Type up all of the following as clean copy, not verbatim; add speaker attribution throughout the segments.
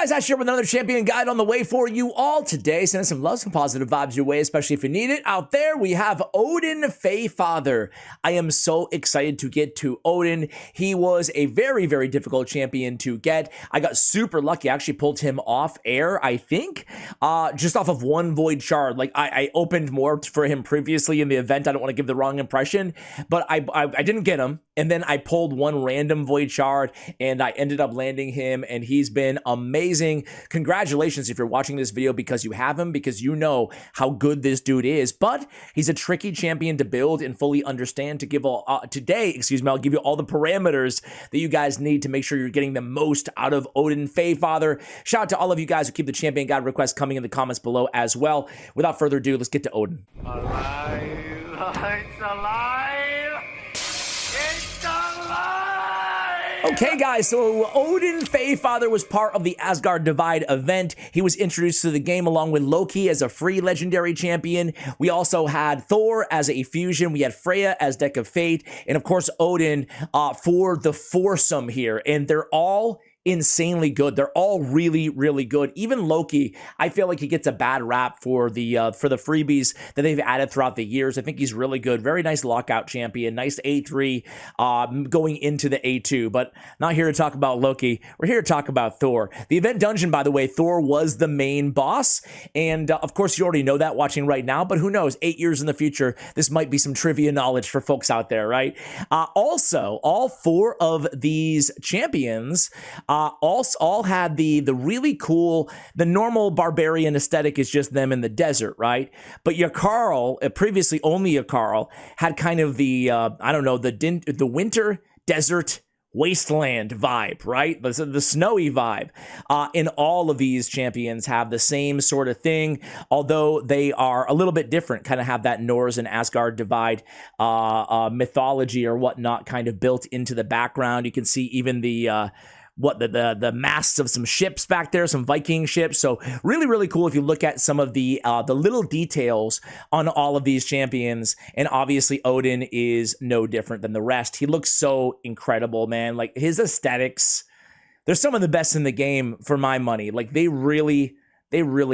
Speaker 1: guys, Ash here with another champion guide on the way for you all today. Sending some love, some positive vibes your way, especially if you need it. Out there, we have Odin Faefather. I am so excited to get to Odin. He was a very, very difficult champion to get. I got super lucky. I actually pulled him off air, I think, just off of one void shard. Like, I opened more for him previously in the event. I don't want to give the wrong impression, but I didn't get him. And then I pulled one random void shard and I ended up landing him, and he's been amazing. Congratulations if you're watching this video because you have him, because you know how good this dude is. But he's a tricky champion to build and fully understand. To give all today, I'll give you all the parameters that you guys need to make sure you're getting the most out of Odin Faefather. Shout out to all of you guys who keep the champion guide requests coming in the comments below as well. Without further ado, let's get to Odin.
Speaker 2: Alive! It's alive! It's alive!
Speaker 1: Okay, guys, so Odin Faefather was part of the Asgard Divide event. He was introduced to the game along with Loki as a free legendary champion. We also had Thor as a fusion. We had Freya as Deck of Fate. And, of course, Odin for the foursome here. And they're all insanely good. They're all really, really good. Even Loki, I feel like he gets a bad rap for the freebies that they've added throughout the years. I think he's really good. Very nice lockout champion. Nice A3 going into the A2. But not here to talk about Loki. We're here to talk about Thor. The event dungeon, by the way, Thor was the main boss. And of course, you already know that watching right now. But who knows? 8 years in the future, this might be some trivia knowledge for folks out there, right? Also, all four of these champions all had the really cool, the normal barbarian aesthetic is just them in the desert, right? But Yakarl, previously only Yakarl, had kind of the, I don't know, the winter desert wasteland vibe, right? The snowy vibe. And all of these champions have the same sort of thing, although they are a little bit different, kind of have that Norse and Asgard Divide mythology or whatnot kind of built into the background. You can see even the masts of some ships back there, some Viking ships. So really, really cool if you look at some of the little details on all of these champions. And obviously Odin is no different than the rest. He looks so incredible, man. Like, his aesthetics, they're some of the best in the game for my money. Like, they really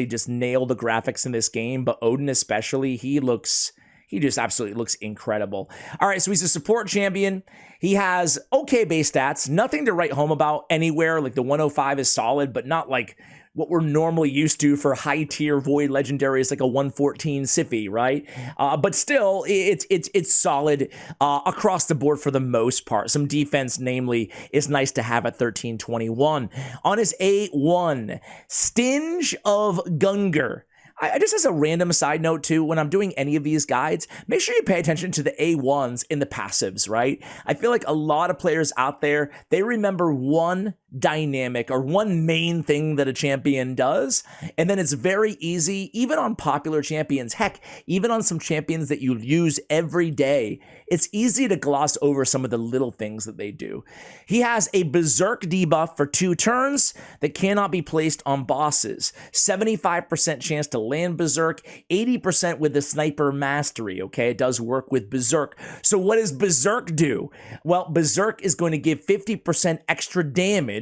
Speaker 1: just nail the graphics in this game. But Odin especially, he just absolutely looks incredible. All right, so he's a support champion. He has okay base stats, nothing to write home about anywhere. Like, the 105 is solid, but not like what we're normally used to for high tier void legendaries, like a 114 Siphi, right? But still, it's solid across the board for the most part. Some defense, namely, is nice to have at 1321. On his A1, Stinge of Gungar. I just, as a random side note too, when I'm doing any of these guides, make sure you pay attention to the A1s in the passives, right? I feel like a lot of players out there, they remember one dynamic or one main thing that a champion does, and then it's very easy, even on popular champions, heck, even on some champions that you use every day, it's easy to gloss over some of the little things that they do. He has a Berserk debuff for 2 turns that cannot be placed on bosses. 75% chance to land Berserk, 80% with the Sniper Mastery, okay? It does work with Berserk. So what does Berserk do? Well, Berserk is going to give 50% extra damage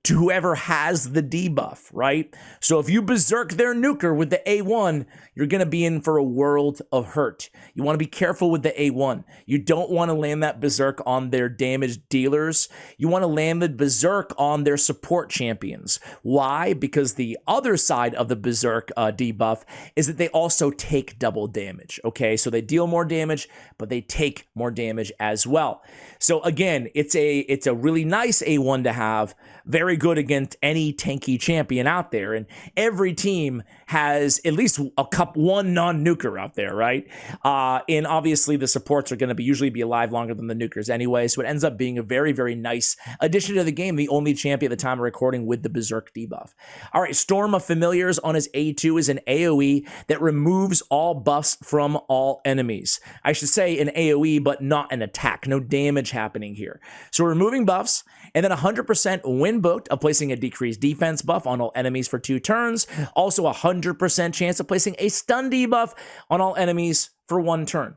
Speaker 1: to whoever has the debuff, right? So if you berserk their nuker with the A1, you're going to be in for a world of hurt. You want to be careful with the A1. You don't want to land that berserk on their damage dealers. You want to land the berserk on their support champions. Why? Because the other side of the berserk debuff is that they also take double damage, okay? So they deal more damage, but they take more damage as well. So again, it's a really nice A1 to have. Very good against any tanky champion out there, and every team has at least one non-nuker out there, right? And obviously the supports are going to usually be alive longer than the nukers anyway, so it ends up being a very, very nice addition to the game. The only champion at the time of recording with the Berserk debuff. All right, Storm of Familiars on his A2 is an AoE that removes all buffs from all enemies. I should say an AoE, but not an attack. No damage happening here. So removing buffs, and then 100% win booked of placing a decreased defense buff on all enemies for 2 turns. Also 100% chance of placing a stun debuff on all enemies for 1 turn.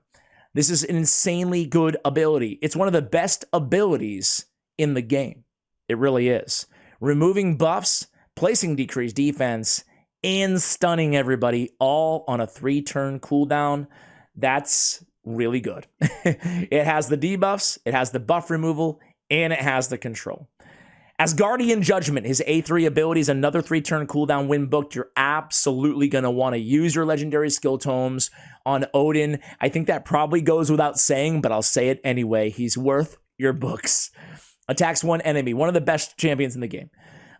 Speaker 1: This is an insanely good ability. It's one of the best abilities in the game. It really is. Removing buffs placing decreased defense, and stunning everybody all on a 3-turn cooldown. That's really good. It has the debuffs, it has the buff removal, and it has the control. As Guardian Judgment, his A3 ability is another 3-turn cooldown when booked. You're absolutely going to want to use your legendary skill tomes on Odin. I think that probably goes without saying, but I'll say it anyway. He's worth your books. Attacks one enemy, one of the best champions in the game.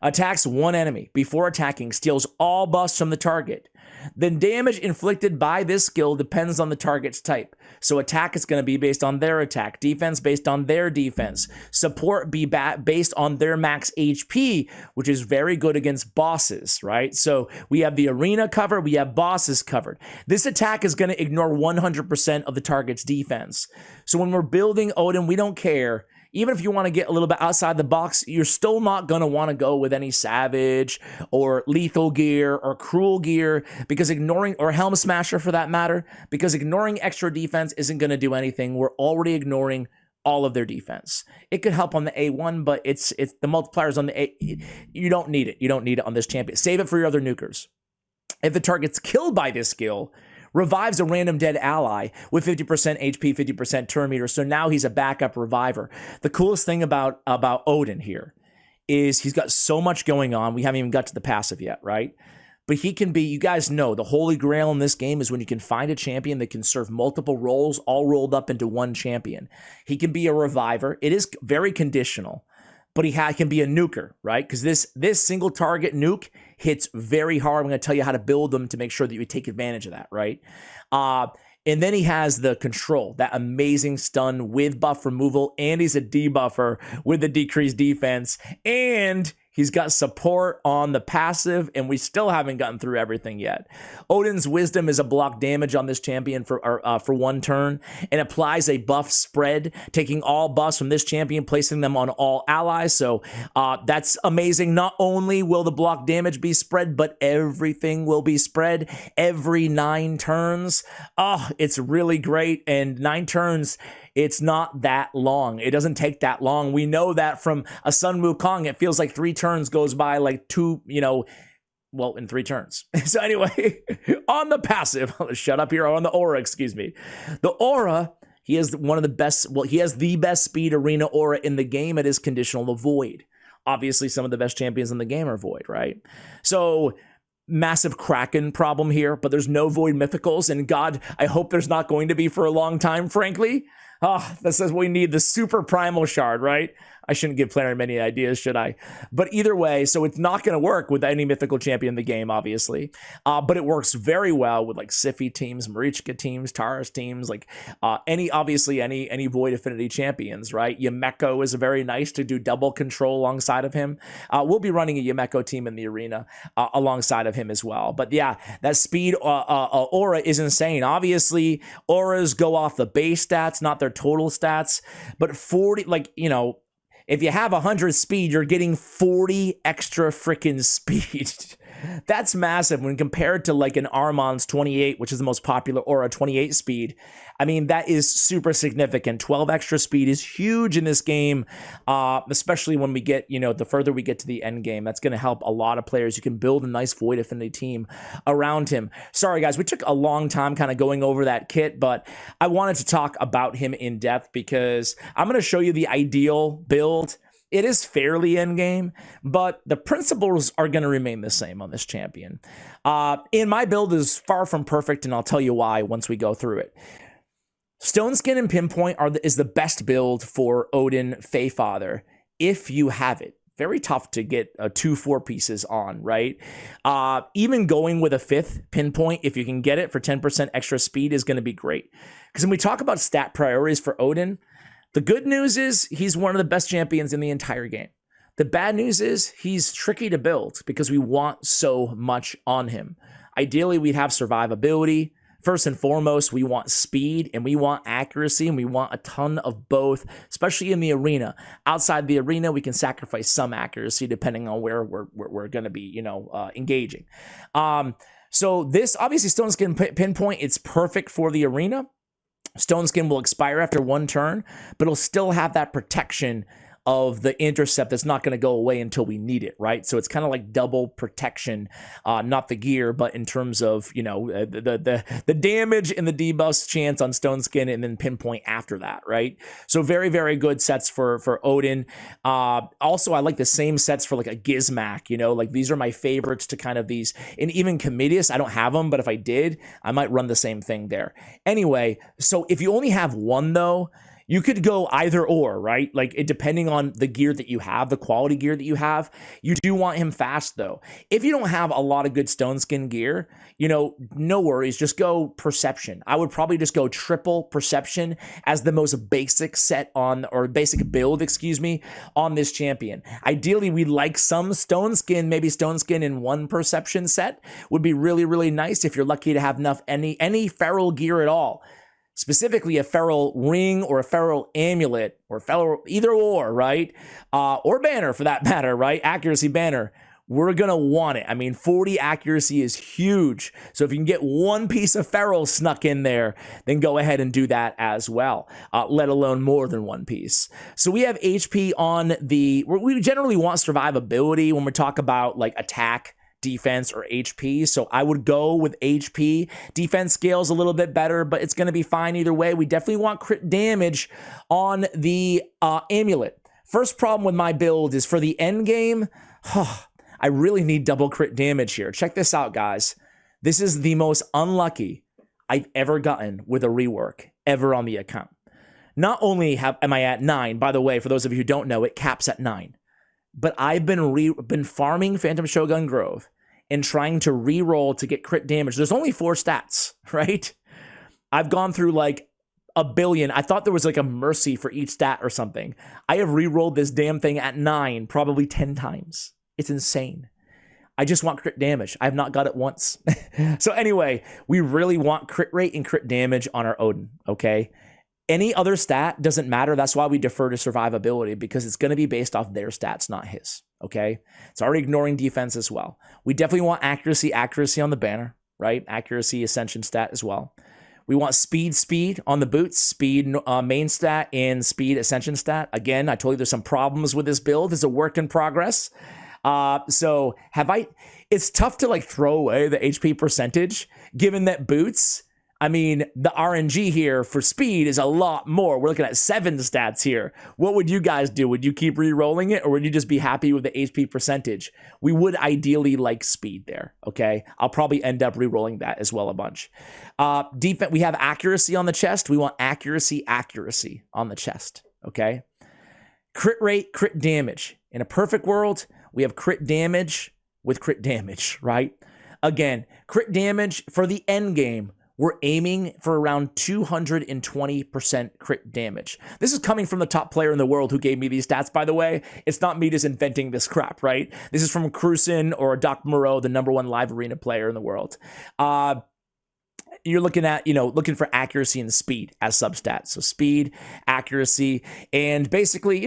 Speaker 1: Attacks one enemy before attacking, steals all buffs from the target. The damage inflicted by this skill depends on the target's type. So attack is going to be based on their attack, defense based on their defense, support be based on their max HP, which is very good against bosses, right? So we have the arena covered, we have bosses covered. This attack is going to ignore 100% of the target's defense. So when we're building Odin, we don't care. Even if you want to get a little bit outside the box, you're still not going to want to go with any Savage or Lethal Gear or Cruel Gear, because ignoring, or Helm Smasher for that matter, because ignoring extra defense isn't going to do anything. We're already ignoring all of their defense. It could help on the A1, but it's the multipliers on the A. You don't need it. You don't need it on this champion. Save it for your other nukers. If the target's killed by this skill, revives a random dead ally with 50% HP, 50% turn meter. So now he's a backup reviver. The coolest thing about Odin here is he's got so much going on. We haven't even got to the passive yet, right? But he can be, you guys know, the holy grail in this game is when you can find a champion that can serve multiple roles all rolled up into one champion. He can be a reviver. It is very conditional, but he can be a nuker, right? Because this single target nuke hits very hard. I'm going to tell you how to build them to make sure that you take advantage of that, right? And then he has the control, that amazing stun with buff removal, and he's a debuffer with the decreased defense, and he's got support on the passive, and we still haven't gotten through everything yet. Odin's Wisdom is a block damage on this champion for 1 turn, and applies a buff spread, taking all buffs from this champion, placing them on all allies. So that's amazing. Not only will the block damage be spread, but everything will be spread every 9 turns. Oh, it's really great, and 9 turns, it's not that long. It doesn't take that long. We know that from a Sun Wukong, it feels like 3 turns goes by like 2, well, in 3 turns. So anyway, on the passive, shut up here, on the aura, excuse me. The aura, he has one of the best, well, he has the best speed arena aura in the game. It is conditional to Void. Obviously, some of the best champions in the game are Void, right? So massive Kraken problem here, but there's no Void mythicals, and God, I hope there's not going to be for a long time, frankly. That says we need the super primal shard, right? I shouldn't give Planner many ideas, should I? But either way, so it's not going to work with any mythical champion in the game, obviously. But it works very well with like Siphi teams, Marichka teams, Taurus teams, like any Void Affinity champions, right? Yumeko is very nice to do double control alongside of him. We'll be running a Yumeko team in the arena alongside of him as well. But yeah, that speed aura is insane. Obviously, auras go off the base stats, not their total stats. But 40, if you have 100 speed, you're getting 40 extra freaking speed. That's massive when compared to like an Armon's 28, which is the most popular aura, 28 speed. I mean, that is super significant. 12 extra speed is huge in this game, especially when we get, the further we get to the end game. That's going to help a lot of players. You can build a nice Void Affinity team around him. Sorry, guys, we took a long time kind of going over that kit, but I wanted to talk about him in depth because I'm going to show you the ideal build. It is fairly endgame, but the principles are going to remain the same on this champion. And my build is far from perfect, and I'll tell you why once we go through it. Stone Skin and Pinpoint is the best build for Odin Faefather if you have it. Very tough to get 2 4-pieces on, right? Even going with a 5th Pinpoint, if you can get it for 10% extra speed, is going to be great. Because when we talk about stat priorities for Odin, the good news is he's one of the best champions in the entire game. The bad news is he's tricky to build because we want so much on him. Ideally, we'd have survivability. First and foremost, we want speed and we want accuracy, and we want a ton of both, especially in the arena. Outside the arena, we can sacrifice some accuracy depending on where we're going to be, engaging. So this, obviously, Stone Skin Pinpoint, it's perfect for the arena. Stone Skin will expire after 1 turn, but it'll still have that protection of the intercept that's not going to go away until we need it, right? So it's kind of like double protection, not the gear, but in terms of, you know, the damage and the debuffs chance on Stone Skin and then pinpoint after that, right? So very, very good sets for Odin. Also, I like the same sets for like a Gizmak, you know, like these are my favorites to kind of these, and even Comedius, I don't have them, but if I did, I might run the same thing there. Anyway, so if you only have one though, you could go either or, right? Like it, depending on the gear that you have, the quality gear that you have, you do want him fast though. If you don't have a lot of good Stone Skin gear, you know, no worries, just go Perception. I would probably just go triple Perception as the most basic set on, or basic build, excuse me, on this champion. Ideally, we'd like some Stone Skin, maybe Stone Skin in one Perception set would be really, really nice if you're lucky to have enough, any feral gear at all. Specifically a feral ring or a feral amulet or feral either or, right? Or banner for that matter, right? Accuracy banner. We're going to want it. I mean, 40 accuracy is huge. So if you can get one piece of feral snuck in there, then go ahead and do that as well, let alone more than one piece. So we have HP on the, we generally want survivability when we talk about like attack, defense, or HP. So I would go with HP. Defense scales a little bit better, but it's going to be fine either way. We definitely want crit damage on the amulet. First problem with my build is for the end game, I really need double crit damage here. Check this out, guys. This is the most unlucky I've ever gotten with a rework ever on the account. Not only am I at 9, by the way, for those of you who don't know, it caps at 9. But I've been farming Phantom Shogun Grove and trying to re-roll to get crit damage. There's only 4 stats, right? I've gone through like a billion. I thought there was like a mercy for each stat or something. I have re-rolled this damn thing at 9 probably 10 times. It's insane. I just want crit damage. I have not got it once. So anyway, we really want crit rate and crit damage on our Odin, okay? Any other stat doesn't matter. That's why we defer to survivability, because it's going to be based off their stats, not his. Okay. It's already ignoring defense as well. We definitely want accuracy on the banner, right? Accuracy ascension stat as well. We want speed on the boots, speed main stat and speed ascension stat. Again, I told you there's some problems with this build. It's a work in progress. So it's tough to like throw away the HP percentage given that boots, I mean, the RNG here for speed is a lot more. We're looking at 7 stats here. What would you guys do? Would you keep re-rolling it, or would you just be happy with the HP percentage? We would ideally like speed there, okay? I'll probably end up re-rolling that as well a bunch. Defense, we have accuracy on the chest. We want accuracy on the chest, okay? Crit rate, crit damage. In a perfect world, we have crit damage with crit damage, right? Again, crit damage for the end game, we're aiming for around 220% crit damage. This is coming from the top player in the world who gave me these stats, by the way. It's not me just inventing this crap, right? This is from Cruisen or Doc Moreau, the #1 live arena player in the world. You're looking at, looking for accuracy and speed as substats. So speed, accuracy, and basically,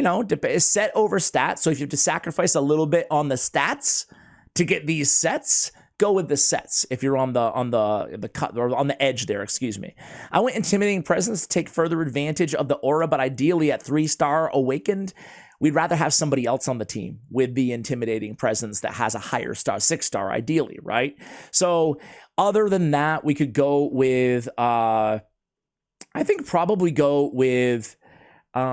Speaker 1: set over stats. So if you have to sacrifice a little bit on the stats to get these sets, go with the sets if you're on the cut or on the edge there, excuse me. I went Intimidating Presence to take further advantage of the aura, but ideally at 3-star Awakened, we'd rather have somebody else on the team with the Intimidating Presence that has a higher star, 6-star ideally, right? So other than that, we could go with, I think probably go with, and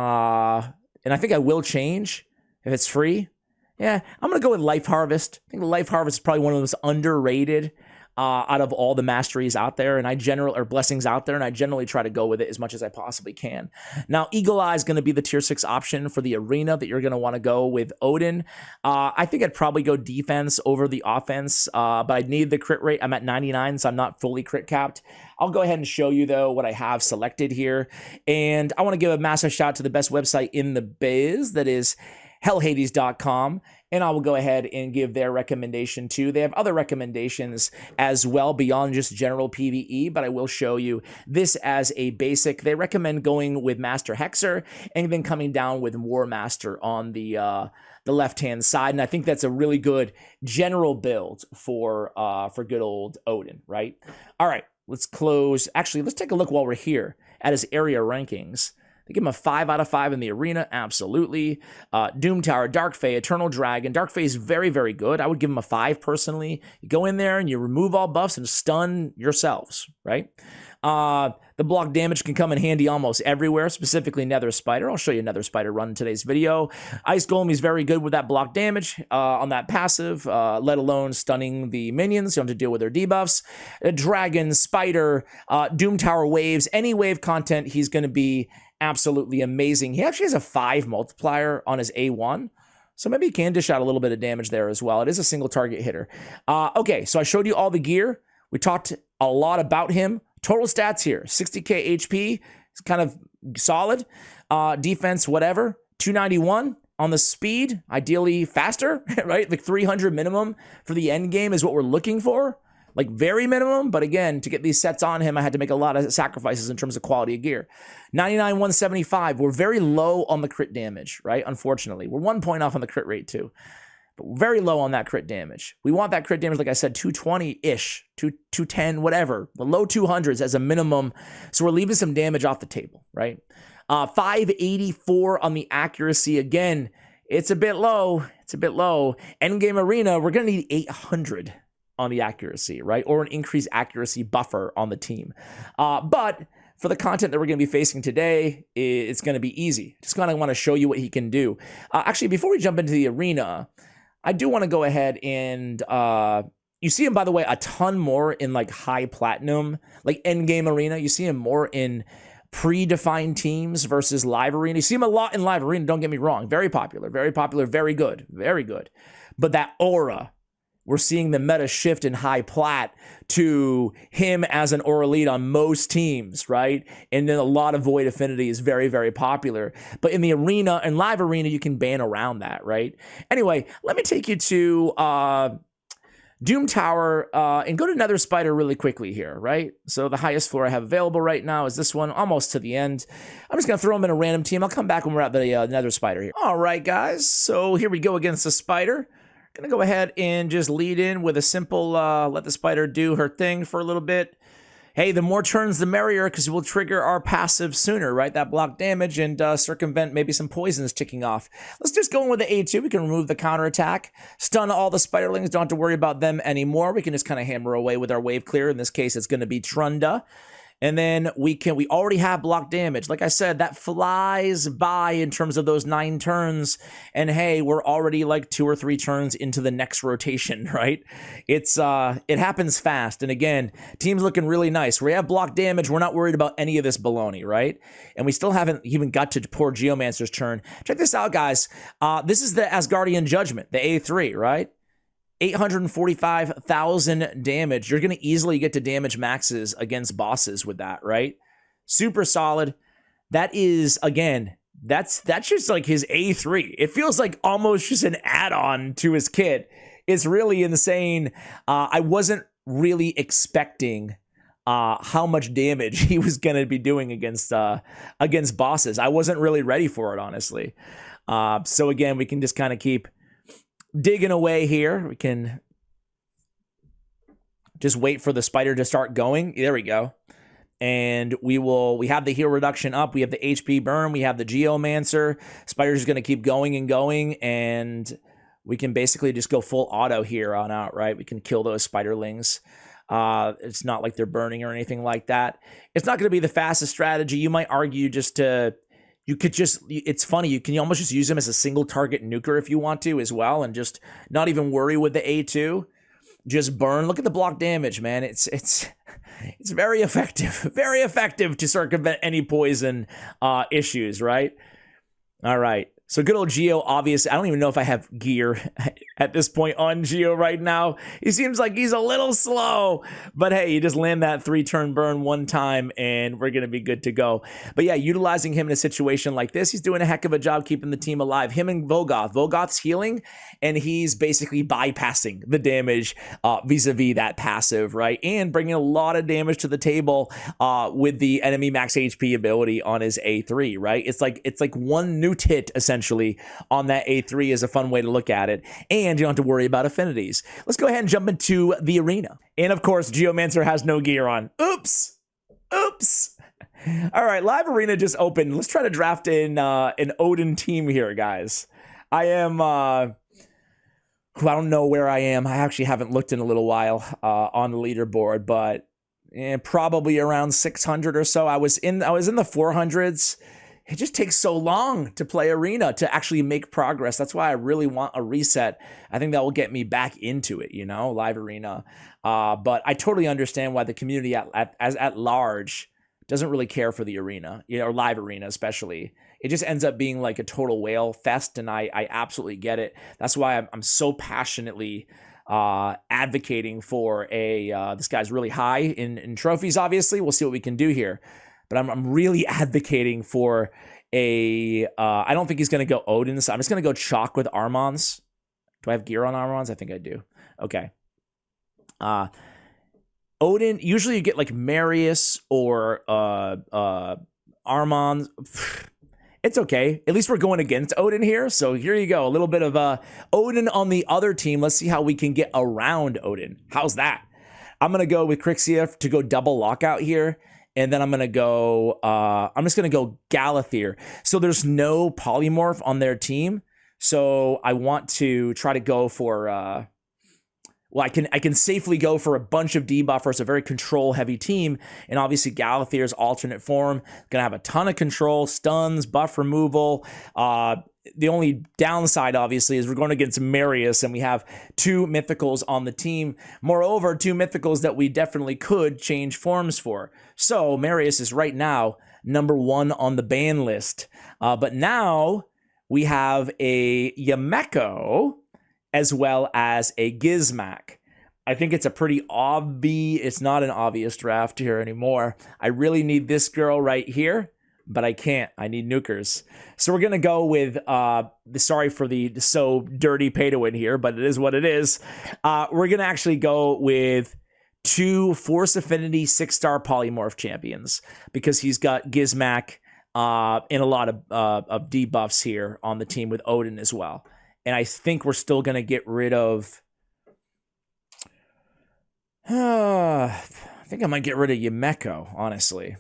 Speaker 1: I think I will change if it's free. Yeah, I'm going to go with Life Harvest. I think Life Harvest is probably one of the most underrated out of all the masteries out there, or blessings out there, and I generally try to go with it as much as I possibly can. Now, Eagle Eye is going to be the tier 6 option for the arena that you're going to want to go with Odin. I think I'd probably go defense over the offense, but I need the crit rate. I'm at 99, so I'm not fully crit capped. I'll go ahead and show you, though, what I have selected here, and I want to give a massive shout out to the best website in the biz, that is hellhades.com, and I will go ahead and give their recommendation too. They have other recommendations as well beyond just general PvE, but I will show you this as a basic. They recommend going with Master Hexer and then coming down with War Master on the left-hand side, and I think that's a really good general build for good old Odin, right? All right, let's close. Actually, let's take a look while we're here at his area rankings. They give him a 5 out of 5 in the arena, absolutely. Doom Tower, Dark Fae, Eternal Dragon. Dark Fae is very, very good. I would give him a 5 personally. You go in there and you remove all buffs and stun yourselves, right? The block damage can come in handy almost everywhere, specifically Nether Spider. I'll show you Nether Spider run in today's video. Ice Golem is very good with that block damage on that passive, let alone stunning the minions. You don't have to deal with their debuffs. Dragon, Spider, Doom Tower waves, any wave content, he's going to be absolutely amazing. He actually has a 5 multiplier on his A1. So maybe he can dish out a little bit of damage there as well. It is a single target hitter. Okay, so I showed you all the gear. We talked a lot about him. Total stats here, 60k HP, it's kind of solid. Defense, whatever, 291 on the speed, ideally faster, right? Like 300 minimum for the end game is what we're looking for, like very minimum. But again, to get these sets on him, I had to make a lot of sacrifices in terms of quality of gear. 99, 175, we're very low on the crit damage, right? Unfortunately, we're 1 point off on the crit rate too. But very low on that crit damage. We want that crit damage, like I said, 220-ish, 210, whatever. The low 200s as a minimum. So we're leaving some damage off the table, right? 584 on the accuracy. Again, it's a bit low. It's a bit low. Endgame Arena, we're going to need 800 on the accuracy, right? Or an increased accuracy buffer on the team. But for the content that we're going to be facing today, it's going to be easy. Just kind of want to show you what he can do. Actually, before we jump into the arena, I do want to go ahead and, you see him, by the way, a ton more in like high platinum, like endgame arena. You see him more in predefined teams versus live arena. You see him a lot in live arena, don't get me wrong. Very popular, very good, very good. But that aura, we're seeing the meta shift in high plat to him as an aura lead on most teams, right? And then a lot of Void Affinity is very, very popular. But in the arena and live arena, you can ban around that, right? Anyway, let me take you to Doom Tower and go to Nether Spider really quickly here, right? So the highest floor I have available right now is this one, almost to the end. I'm just going to throw him in a random team. I'll come back when we're at the Nether Spider here. All right, guys. So here we go against the Spider. Gonna go ahead and just lead in with a simple let the spider do her thing for a little bit. Hey, the more turns the merrier, because we'll trigger our passive sooner, right? That block damage and circumvent maybe some poisons ticking off. Let's just go in with the A2. We can remove the counterattack, stun all the spiderlings, don't have to worry about them anymore. We can just kind of hammer away with our wave clear. In this case, it's gonna be Trunda. And then we already have block damage. Like I said, that flies by in terms of those 9 turns. And hey, we're already like 2 or 3 turns into the next rotation, right? It happens fast. And again, team's looking really nice. We have block damage. We're not worried about any of this baloney, right? And we still haven't even got to poor Geomancer's turn. Check this out, guys. This is the Asgardian Judgment, the A3, right? 845,000 damage. You're going to easily get to damage maxes against bosses with that, right? Super solid. That is, again, that's just like his A3. It feels like almost just an add-on to his kit. It's really insane. I wasn't really expecting how much damage he was going to be doing against bosses. I wasn't really ready for it, honestly. So again, we can just kind of keep digging away here. We can just wait for the spider to start going. There we go. And we have the heal reduction up. We have the HP burn. We have the Geomancer. Spider's just going to keep going and going. And we can basically just go full auto here on out, right? We can kill those spiderlings. It's not like they're burning or anything like that. It's not going to be the fastest strategy. You might argue it's funny, you can almost just use him as a single target nuker if you want to as well, and just not even worry with the A2. Just burn. Look at the block damage, man. It's very effective to circumvent any poison issues, right? All right. So good old Geo, obviously. I don't even know if I have gear at this point on Geo right now. He seems like he's a little slow. But hey, you just land that 3-turn burn one time and we're going to be good to go. But yeah, utilizing him in a situation like this, he's doing a heck of a job keeping the team alive. Him and Vogoth. Vogoth's healing, and he's basically bypassing the damage vis-a-vis that passive, right? And bringing a lot of damage to the table with the enemy max HP ability on his A3, right? It's like one new hit, essentially, on that A3 is a fun way to look at it. And you don't have to worry about affinities. Let's go ahead and jump into the arena. And of course, Geomancer has no gear on. Oops. All right, live arena just opened. Let's try to draft in an Odin team here, guys. I am I don't know where I am. I actually haven't looked in a little while on the leaderboard, but probably around 600 or so. I was in the 400s. It just takes so long to play arena to actually make progress. That's why I really want a reset. I think that will get me back into it, live arena. But I totally understand why the community at large doesn't really care for the arena, or live arena especially. It just ends up being like a total whale fest, and I absolutely get it. That's why I'm so passionately advocating for this guy's really high in trophies. Obviously, we'll see what we can do here, but I'm really advocating for I don't think he's going to go Odin, so I'm just going to go chalk with Armons. Do I have gear on Armons? I think I do. Okay. Odin, usually you get like Marius or Armons. It's okay. At least we're going against Odin here. So here you go. A little bit of Odin on the other team. Let's see how we can get around Odin. How's that? I'm going to go with Crixia to go double lockout here. And then I'm going to go, I'm just going to go Galathir. So there's no polymorph on their team. So I want to try to go for, I can safely go for a bunch of debuffers, a very control-heavy team, and obviously Galathir's alternate form gonna have a ton of control, stuns, buff removal. The only downside, obviously, is we're going against Marius, and we have 2 mythicals on the team. Moreover, 2 mythicals that we definitely could change forms for. So Marius is right now number 1 on the ban list, but now we have a Yameko as well as a Gizmak. I think it's a pretty it's not an obvious draft here anymore. I really need this girl right here, but I can't. I need nukers. So we're going to go with, sorry for the so dirty pay to win here, but it is what it is. We're going to actually go with 2 Force Affinity 6-star polymorph champions because he's got Gizmak and a lot of debuffs here on the team with Odin as well. And I think we're still going to get rid of... I think I might get rid of Yameko, honestly.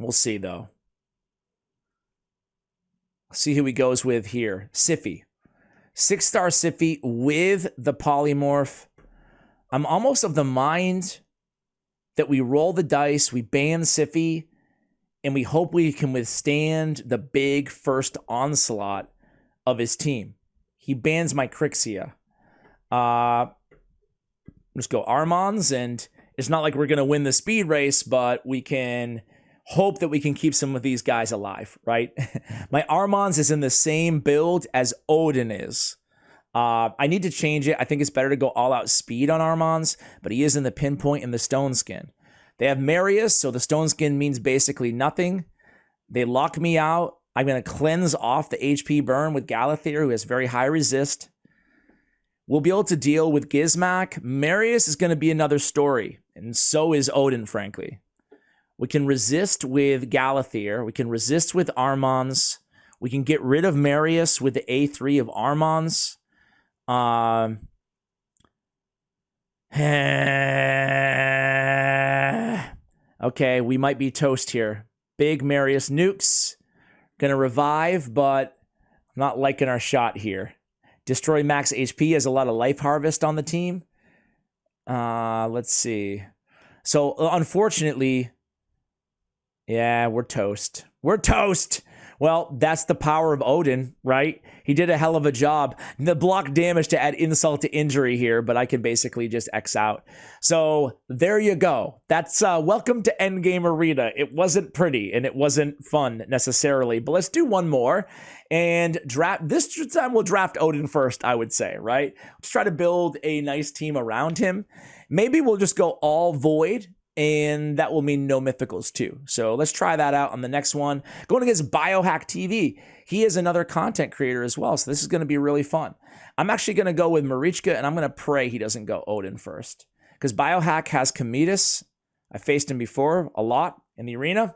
Speaker 1: We'll see, though. See who he goes with here. Siphi. 6-star Siphi with the polymorph. I'm almost of the mind that we roll the dice, we ban Siphi, and we hope we can withstand the big first onslaught of his team. He bans my Crixia. Just go Armons, and it's not like we're going to win the speed race, but we can hope that we can keep some of these guys alive, right? My Armons is in the same build as Odin is. I need to change it. I think it's better to go all-out speed on Armons, but he is in the pinpoint and the stone skin. They have Marius, so the stone skin means basically nothing. They lock me out. I'm going to cleanse off the HP burn with Galathir, who has very high resist. We'll be able to deal with Gizmak. Marius is going to be another story, and so is Odin, frankly. We can resist with Galathir. We can resist with Armons. We can get rid of Marius with the A3 of Armons. Okay, we might be toast here. Big Marius nukes. Gonna revive, but I'm not liking our shot here. Destroy max HP has a lot of life harvest on the team. Let's see. So, unfortunately, yeah, we're toast. We're toast! Well, that's the power of Odin, right? He did a hell of a job. The block damage to add insult to injury here, but I can basically just X out. So there you go. That's welcome to Endgame Arena. It wasn't pretty and it wasn't fun necessarily, but let's do one more and draft. This time we'll draft Odin first, I would say, right? Let's try to build a nice team around him. Maybe we'll just go all void, and that will mean no mythicals too. So let's try that out on the next one. Going against Biohack TV. He is another content creator as well, so this is going to be really fun. I'm actually going to go with Marichka, and I'm going to pray he doesn't go Odin first. Because Biohack has Cometus. I faced him before a lot in the arena.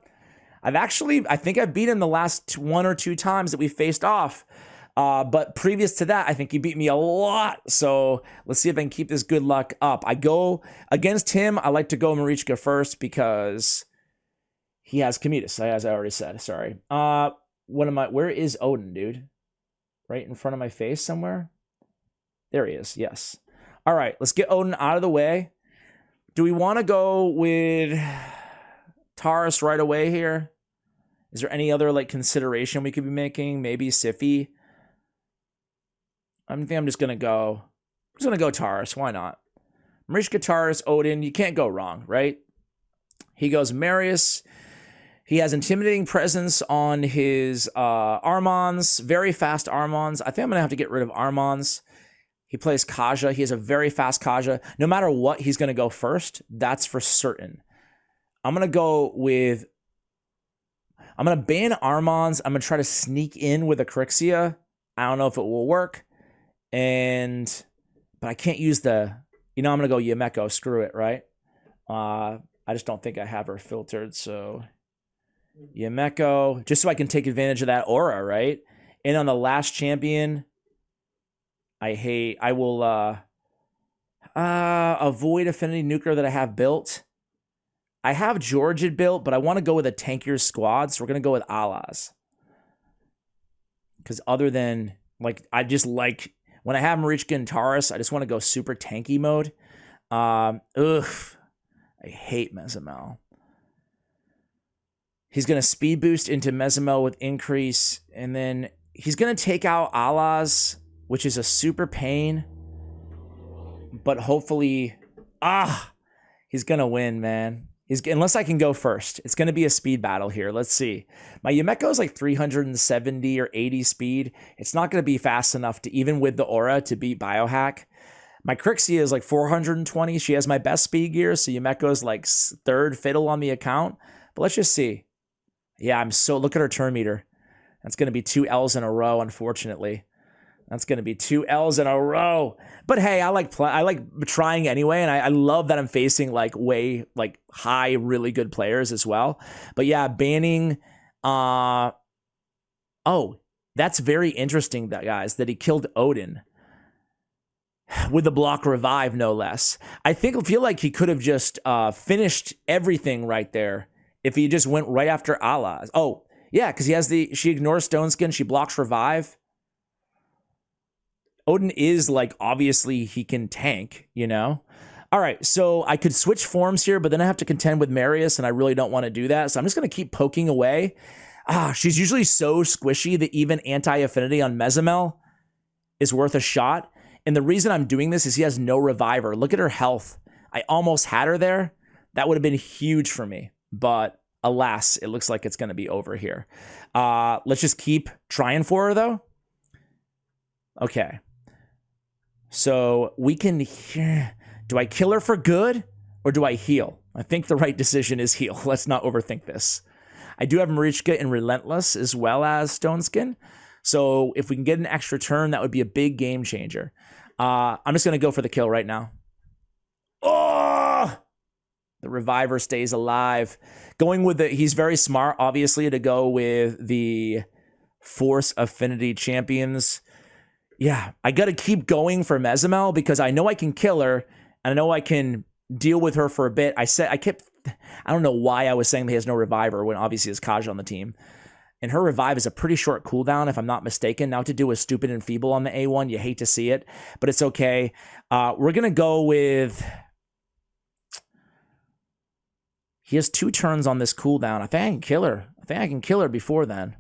Speaker 1: I think I've beat him the last 1 or 2 times that we faced off. But previous to that, I think he beat me a lot. So let's see if I can keep this good luck up. I go against him. I like to go Marichka first because He has Commutes, as I already said. Sorry. Where is Odin, dude? Right in front of my face somewhere? There he is, yes. All right, let's get Odin out of the way. Do we want to go with Taurus right away here? Is there any other like consideration we could be making? Maybe Siphi? I think I'm just gonna go Taurus. Why not? Marishka, Taurus, Odin. You can't go wrong, right? He goes Marius. He has intimidating presence on his Armons, very fast Armons. I think I'm gonna have to get rid of Armons. He plays Kaja. He has a very fast Kaja. No matter what, he's gonna go first. That's for certain. I'm gonna ban Armons. I'm gonna try to sneak in with a Crixia. I don't know if it will work. But I can't use I'm gonna go Yumeko. Screw it, right? I just don't think I have her filtered, so Yumeko, just so I can take advantage of that aura, right? And on the last champion, I will avoid Affinity Nuclear that I have built. I have Georgid built, but I want to go with a tankier squad, so we're gonna go with Alas. Because other than I just like when I have Marichka and Taurus, I just want to go super tanky mode. I hate Mezimel. He's going to speed boost into Mezimel with increase, and then he's going to take out Alas, which is a super pain. But hopefully, he's going to win, man. Unless I can go first. It's going to be a speed battle here. Let's see. My Yumeko is like 370 or 80 speed. It's not going to be fast enough to, even with the aura, to beat Biohack. My Crixia is like 420. She has my best speed gear, so Yumeko is like third fiddle on the account. But let's just see. Yeah, look at her turn meter. That's going to be 2 L's in a row, unfortunately. That's going to be 2 L's in a row. But hey, I like trying anyway, and I love that I'm facing way high, really good players as well. But yeah, banning. That's very interesting, guys, that he killed Odin with the block revive, no less. I feel like he could have just finished everything right there if he just went right after Alas. Oh yeah, because she ignores Stone Skin, she blocks revive. Odin is obviously he can tank, All right, so I could switch forms here, but then I have to contend with Marius, and I really don't want to do that. So I'm just going to keep poking away. She's usually so squishy that even anti-affinity on Mezimel is worth a shot. And the reason I'm doing this is he has no reviver. Look at her health. I almost had her there. That would have been huge for me. But alas, it looks like it's going to be over here. Let's just keep trying for her, though. Okay. So we can, do I kill her for good or do I heal? I think the right decision is heal. Let's not overthink this. I do have Marichka in Relentless as well as Stone Skin. So if we can get an extra turn, that would be a big game changer. I'm just going to go for the kill right now. Oh! The Reviver stays alive. Going with he's very smart, obviously, to go with the Force Affinity Champions. Yeah, I got to keep going for Mezimel because I know I can kill her, and I know I can deal with her for a bit. I don't know why I was saying that he has no Reviver when obviously there's Kaja on the team. And her revive is a pretty short cooldown, if I'm not mistaken. Now to do a stupid and feeble on the A1, you hate to see it, but it's okay. We're going to go with... He has 2 turns on this cooldown. I think I can kill her. I think I can kill her before then.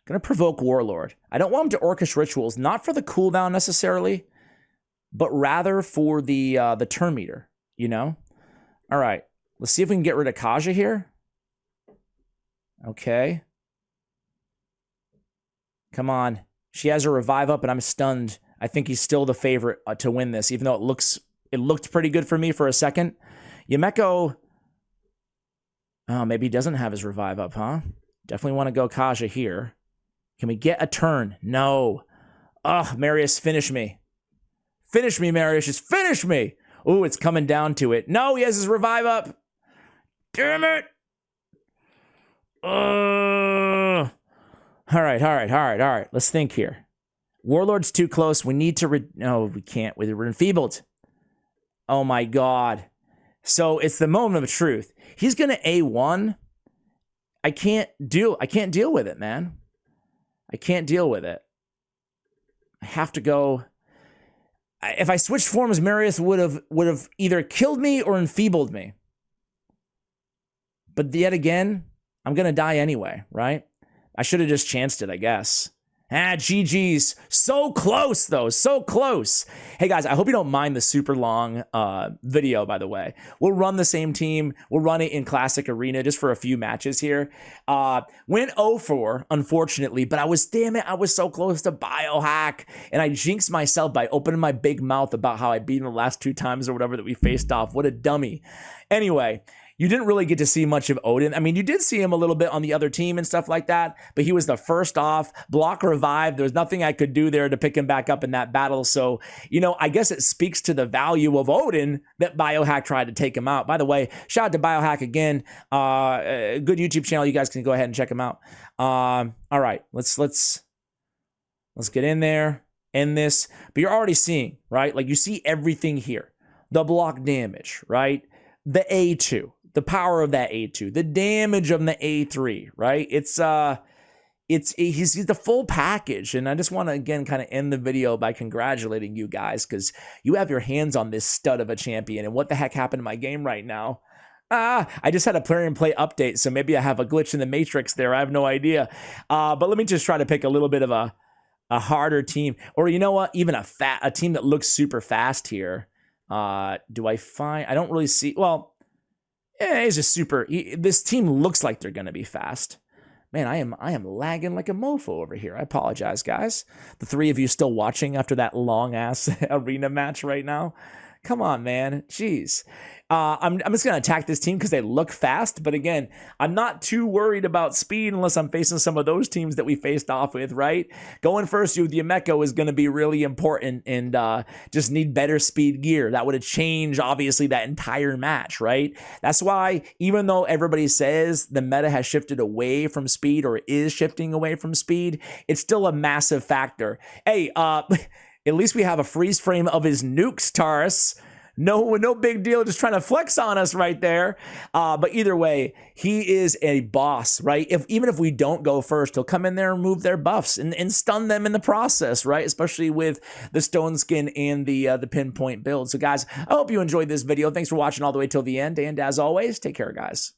Speaker 1: Going to provoke Warlord. I don't want him to Orcish Rituals, not for the cooldown necessarily, but rather for the turn meter, All right. Let's see if we can get rid of Kaja here. Okay. Come on. She has her revive up, and I'm stunned. I think he's still the favorite to win this, even though it looked pretty good for me for a second. Yumeko. Oh, maybe he doesn't have his revive up, huh? Definitely want to go Kaja here. Can we get a turn? No. Marius, finish me. Finish me, Marius. Just finish me. Ooh, it's coming down to it. No, he has his revive up. Damn it. All right. Let's think here. Warlord's too close. We need to... No, we can't. We're enfeebled. Oh, my God. So it's the moment of truth. He's gonna A1. I can't deal with it, man. I can't deal with it. I have to go. If I switched forms, Marius would have either killed me or enfeebled me. But yet again, I'm gonna die anyway, right? I should have just chanced it, I guess. GG's. So close, though. So close. Hey, guys, I hope you don't mind the super long video, by the way. We'll run the same team. We'll run it in Classic Arena just for a few matches here. Went 0-4, unfortunately, but I was so close to biohack, and I jinxed myself by opening my big mouth about how I beat him the last 2 times or whatever that we faced off. What a dummy. Anyway, you didn't really get to see much of Odin. I mean, you did see him a little bit on the other team and stuff like that, but he was the first off, block revive. There was nothing I could do there to pick him back up in that battle. So, you know, I guess it speaks to the value of Odin that Biohack tried to take him out. By the way, shout out to Biohack again. A good YouTube channel. You guys can go ahead and check him out. All right, let's get in there, end this. But you're already seeing, right? Like, you see everything here. The block damage, right? The A2. The power of that A2, the damage of the A3, right? He's the full package. And I just want to, again, kind of end the video by congratulating you guys, because you have your hands on this stud of a champion. And what the heck happened to my game right now? I just had a player and play update, so maybe I have a glitch in the matrix there. I have no idea. But let me just try to pick a little bit of a harder team, or you know what? Even a team that looks super fast here. Do I find? I don't really see. Well. Yeah, he's just super. This team looks like they're going to be fast. Man, I am lagging like a mofo over here. I apologize, guys. The 3 of you still watching after that long-ass arena match right now. Come on, man. Jeez. I'm just going to attack this team because they look fast. But again, I'm not too worried about speed unless I'm facing some of those teams that we faced off with, right? Going first with Yumeko is going to be really important, and just need better speed gear. That would have changed, obviously, that entire match, right? That's why, even though everybody says the meta has shifted away from speed or is shifting away from speed, it's still a massive factor. Hey, at least we have a freeze frame of his nukes, Taurus. No big deal, just trying to flex on us right there. But either way, he is a boss, right? Even if we don't go first, he'll come in there and move their buffs and stun them in the process, right? Especially with the stone skin and the pinpoint build. So guys, I hope you enjoyed this video. Thanks for watching all the way till the end. And as always, take care, guys.